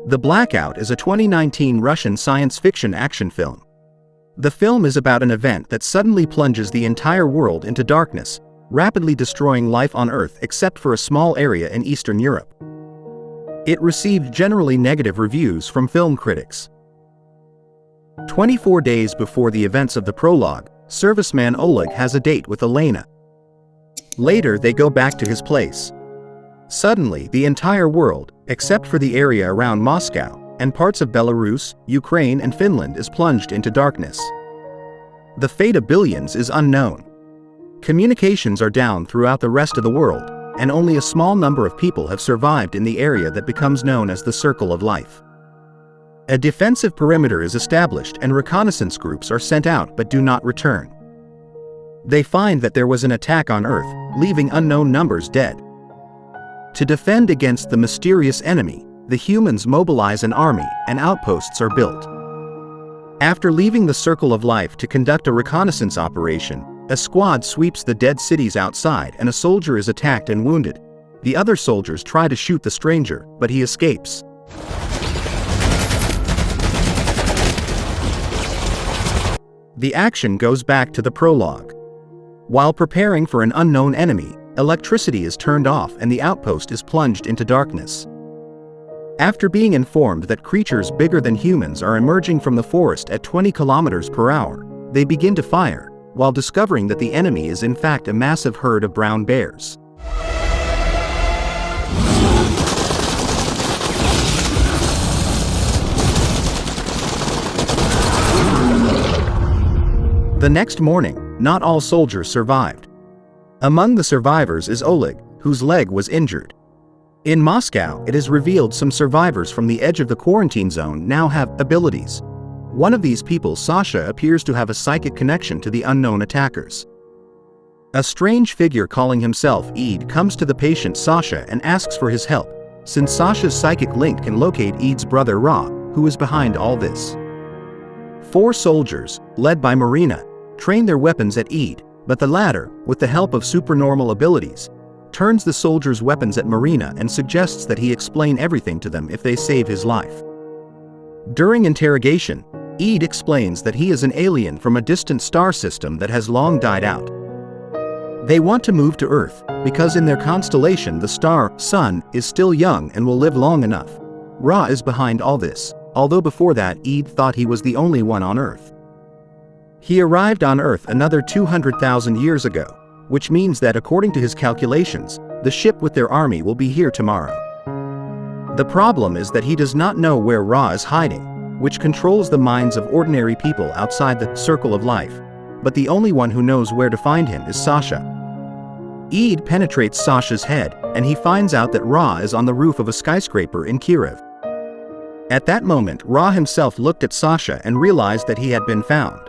The Blackout is a 2019 Russian science fiction action film. The film is about an event that suddenly plunges the entire world into darkness, rapidly destroying life on Earth except for a small area in Eastern Europe. It received generally negative reviews from film critics. 24 days before the events of the prologue, serviceman Oleg has a date with Elena. Later they go back to his place. Suddenly, the entire world, except for the area around Moscow, and parts of Belarus, Ukraine and Finland is plunged into darkness. The fate of billions is unknown. Communications are down throughout the rest of the world, and only a small number of people have survived in the area that becomes known as the Circle of Life. A defensive perimeter is established and reconnaissance groups are sent out but do not return. They find that there was an attack on Earth, leaving unknown numbers dead. To defend against the mysterious enemy, the humans mobilize an army and outposts are built. After leaving the Circle of Life to conduct a reconnaissance operation, a squad sweeps the dead cities outside and a soldier is attacked and wounded. The other soldiers try to shoot the stranger, but he escapes. The action goes back to the prologue. While preparing for an unknown enemy, electricity is turned off and the outpost is plunged into darkness. After being informed that creatures bigger than humans are emerging from the forest at 20 kilometers per hour, they begin to fire, while discovering that the enemy is in fact a massive herd of brown bears. The next morning, not all soldiers survived. Among the survivors is Oleg, whose leg was injured. In Moscow, it is revealed some survivors from the edge of the quarantine zone now have abilities. One of these people, Sasha, appears to have a psychic connection to the unknown attackers. A strange figure calling himself Eid comes to the patient Sasha and asks for his help, since Sasha's psychic link can locate Eid's brother Ra, who is behind all this. 4 soldiers, led by Marina, train their weapons at Eid, but the latter, with the help of supernormal abilities, turns the soldiers' weapons at Marina and suggests that he explain everything to them if they save his life. During interrogation, Eid explains that he is an alien from a distant star system that has long died out. They want to move to Earth, because in their constellation the star, Sun, is still young and will live long enough. Ra is behind all this, although before that Eid thought he was the only one on Earth. He arrived on Earth another 200,000 years ago, which means that according to his calculations, the ship with their army will be here tomorrow. The problem is that he does not know where Ra is hiding, which controls the minds of ordinary people outside the Circle of Life, but the only one who knows where to find him is Sasha. Eid penetrates Sasha's head, and he finds out that Ra is on the roof of a skyscraper in Kiev. At that moment, Ra himself looked at Sasha and realized that he had been found.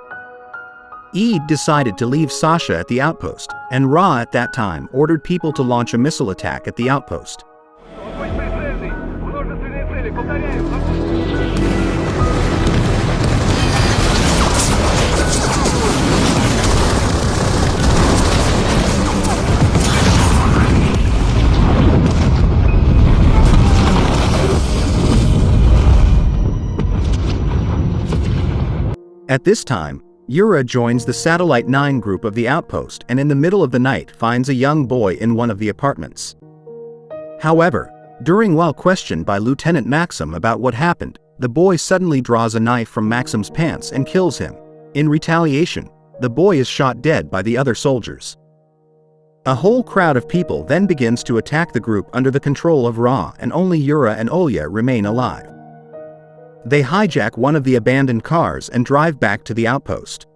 Eid decided to leave Sasha at the outpost, and Ra at that time ordered people to launch a missile attack at the outpost. At this time, Yura joins the Satellite 9 group of the outpost and in the middle of the night finds a young boy in one of the apartments. However, while questioned by Lieutenant Maxim about what happened, the boy suddenly draws a knife from Maxim's pants and kills him. In retaliation, the boy is shot dead by the other soldiers. A whole crowd of people then begins to attack the group under the control of Ra, and only Yura and Olya remain alive. They hijack one of the abandoned cars and drive back to the outpost.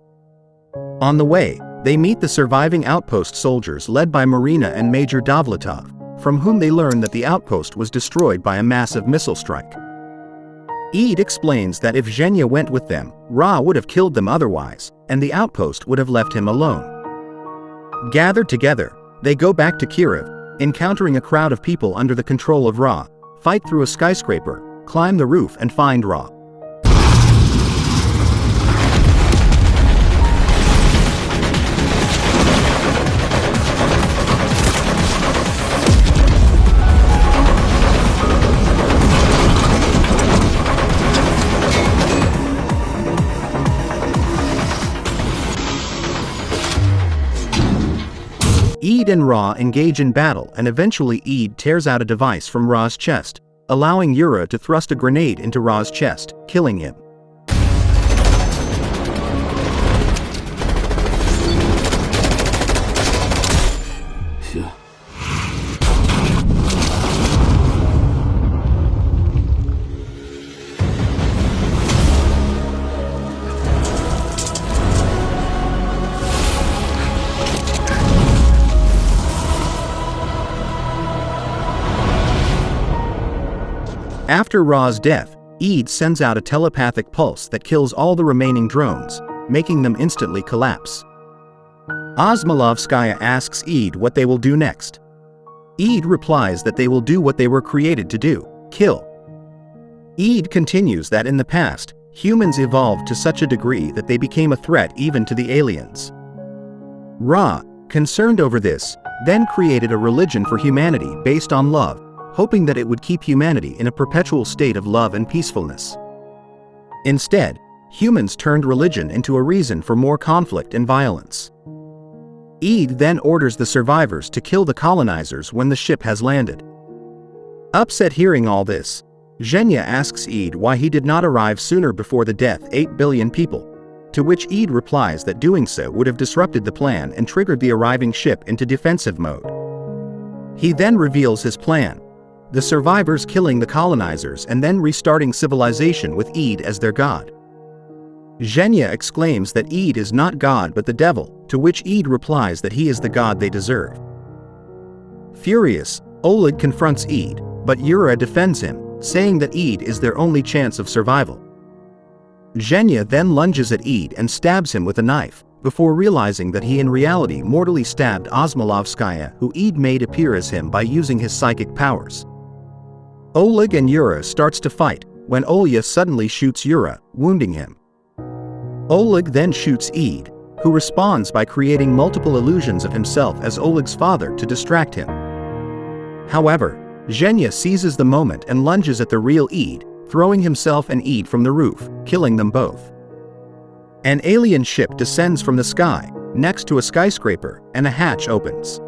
On the way, they meet the surviving outpost soldiers led by Marina and Major Dovlatov, from whom they learn that the outpost was destroyed by a massive missile strike. Eid explains that if Zhenya went with them, Ra would have killed them otherwise, and the outpost would have left him alone. Gathered together, they go back to Kiev, encountering a crowd of people under the control of Ra, fight through a skyscraper, climb the roof and find Ra. Eid and Ra engage in battle, and eventually Eid tears out a device from Ra's chest, allowing Yura to thrust a grenade into Ra's chest, killing him. After Ra's death, Eid sends out a telepathic pulse that kills all the remaining drones, making them instantly collapse. Osmolovskaya asks Eid what they will do next. Eid replies that they will do what they were created to do, kill. Eid continues that in the past, humans evolved to such a degree that they became a threat even to the aliens. Ra, concerned over this, then created a religion for humanity based on love, hoping that it would keep humanity in a perpetual state of love and peacefulness. Instead, humans turned religion into a reason for more conflict and violence. Eid then orders the survivors to kill the colonizers when the ship has landed. Upset hearing all this, Zhenya asks Eid why he did not arrive sooner before the death 8 billion people, to which Eid replies that doing so would have disrupted the plan and triggered the arriving ship into defensive mode. He then reveals his plan: the survivors killing the colonizers and then restarting civilization with Eid as their god. Zhenya exclaims that Eid is not God but the devil, to which Eid replies that he is the god they deserve. Furious, Oleg confronts Eid, but Yura defends him, saying that Eid is their only chance of survival. Zhenya then lunges at Eid and stabs him with a knife, before realizing that he in reality mortally stabbed Osmolovskaya, who Eid made appear as him by using his psychic powers. Oleg and Yura starts to fight, when Olya suddenly shoots Yura, wounding him. Oleg then shoots Eid, who responds by creating multiple illusions of himself as Oleg's father to distract him. However, Zhenya seizes the moment and lunges at the real Eid, throwing himself and Eid from the roof, killing them both. An alien ship descends from the sky, next to a skyscraper, and a hatch opens.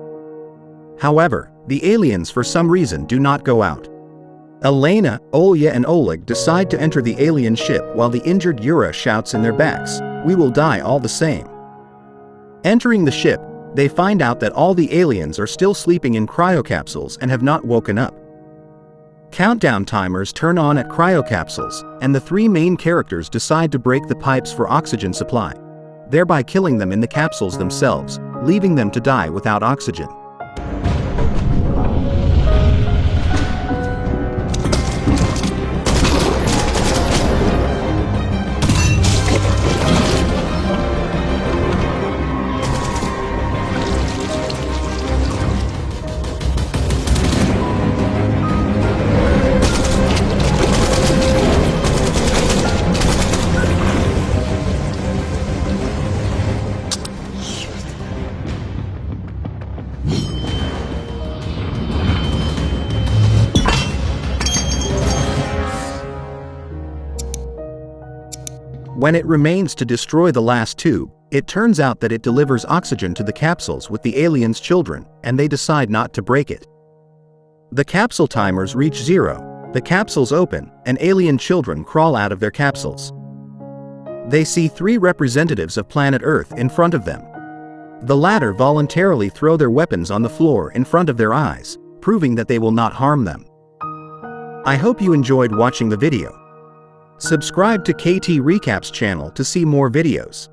However, the aliens for some reason do not go out. Elena, Olya and Oleg decide to enter the alien ship while the injured Yura shouts in their backs, "We will die all the same." Entering the ship, they find out that all the aliens are still sleeping in cryocapsules and have not woken up. Countdown timers turn on at cryocapsules, and the three main characters decide to break the pipes for oxygen supply, thereby killing them in the capsules themselves, leaving them to die without oxygen. When it remains to destroy the last tube, it turns out that it delivers oxygen to the capsules with the aliens' children, and they decide not to break it. The capsule timers reach 0, the capsules open, and alien children crawl out of their capsules. They see 3 representatives of planet Earth in front of them. The latter voluntarily throw their weapons on the floor in front of their eyes, proving that they will not harm them. I hope you enjoyed watching the video. Subscribe to KT Recaps channel to see more videos.